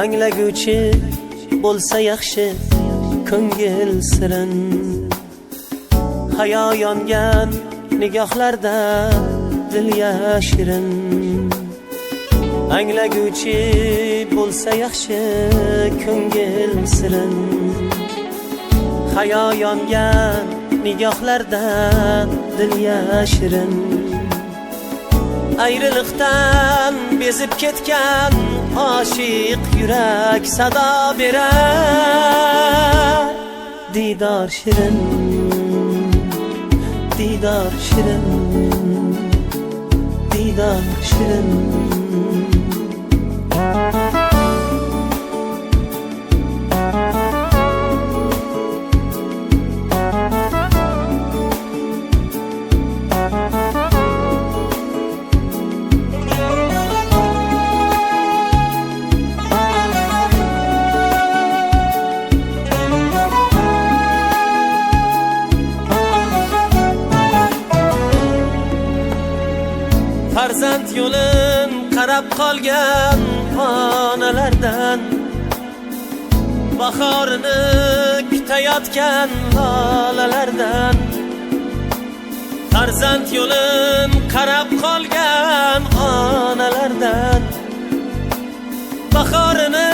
anglaguvchi bo'lsa yaxshi ko'ngil sirin. Hayo yongan nigohlarda dil yashirin. Anglaguvchi bo'lsa yaxshi ko'ngil sirin. Hayo yongan nigohlarda dil yashirin. Ayriliqdan bezib ketgan oshiq yurak sado berar. Didor shirin, didor shirin, didor shirin. Farzand yo'lin qarab qolgan onalardan, bahorini kutayotgan lolalardan. Farzand yo'lin qarab qolgan onalardan, bahorini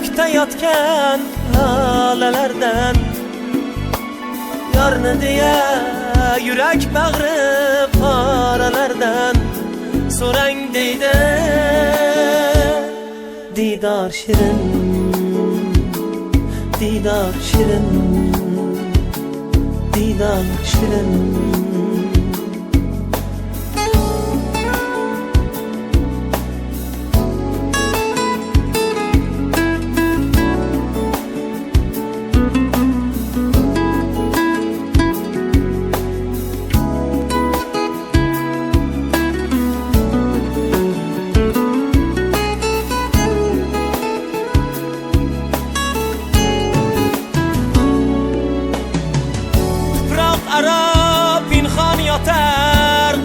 kutayotgan lolalardan. Yorni deya yurak bag'ri poralardan so'rang deydi. Didor shirin, didor shirin, didor shirin.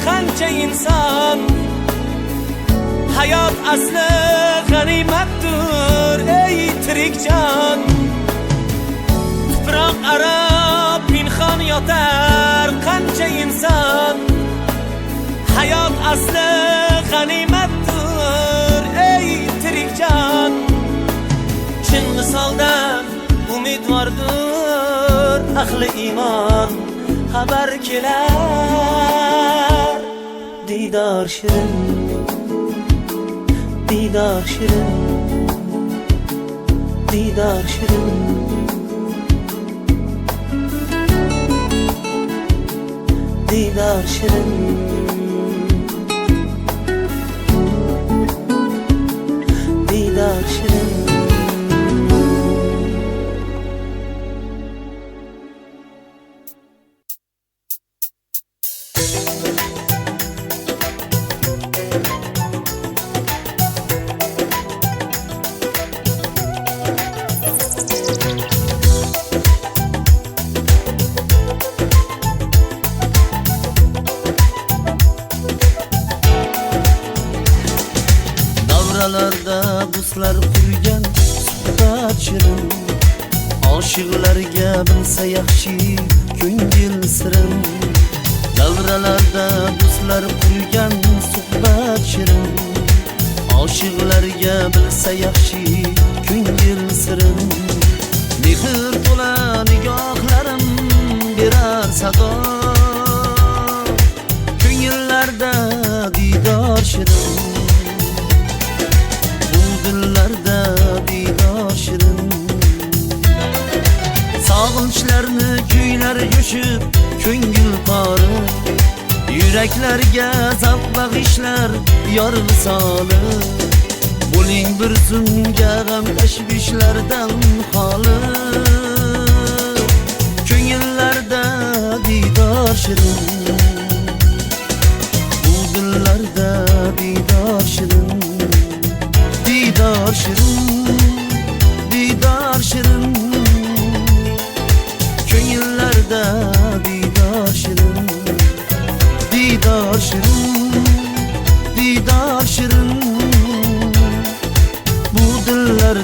Qancha inson hayot asli g'animatdir ey tirik jon. Tuproq aro pinhon yotar qancha inson hayot asli g'animatdir ey tirik jon. Chin misoldan umidvordir ahli iymon xabar kelar. Didor shirin, didor shirin, didor shirin. Didor shirin, didor shirin. Davralarda buslar qurgan suhbat shirin. Oshiqlarga bilsa yaxshi ko'ngil sirin. Davralarda buslar qurgan suhbat shirin. Oshiqlarga bilsa yaxshi ko'ngil sirin. Mehr to'la nigohlarim berar sado. Ko'ngillarda didor shirin, dillarda didor shirin. Sog'inchlarni kuylar yo'shib ko'ngil qori. Yuraklarga zavq bag'ishlar yor misoli. Bo'ling bir zumga g'am tashvishlardan xoli. Ko'ngillarda didor shirin, bu dillarda didor shirin. Didor shirin, didor shirin. Ko'ngillarda didor shirin, didor shirin, didor shirin. Bu dillar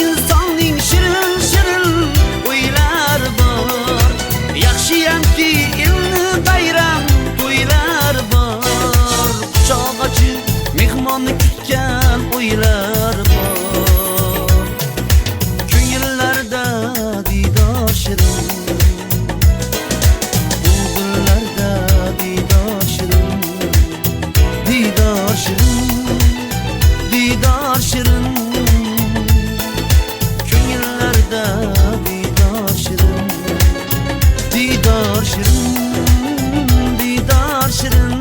insonning shirin shirin o'ylar bor. Yaxshiyamki elni bayram to'ylar bor. Quchoq ochib mehmonni kutgan o'ylar bor. Ko'ngillarda diydor shirin, ko'ngillarda diydor shirin, diydor shirin, diydor shirin. Ko'ngillarda diydor shirin, diydor shirin, diydor shirin.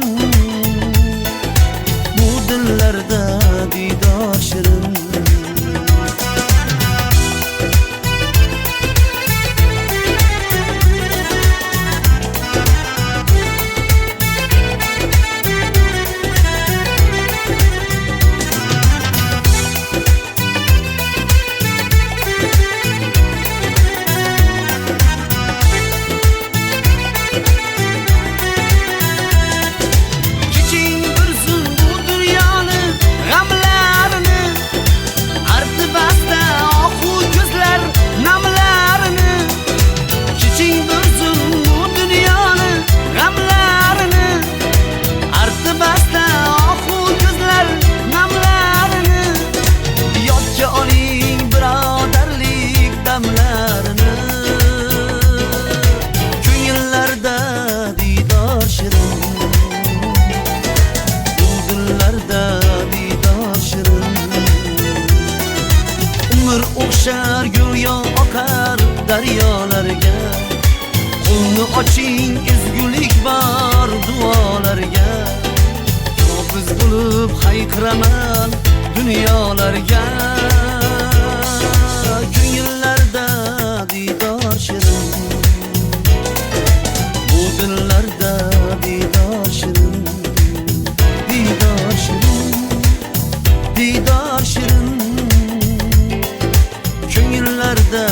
Bu dillarda diydor shirin. O'xshar go'yo oqar daryolarga, qo'lni oching ezgulik bor duolarga. Hofiz bo'lib hayqiraman dunyolarga. Ko'ngillarda diydor shirin, bu dillarda diydor shirin, diydor shirin, diydor shirin. Ko'ngillarda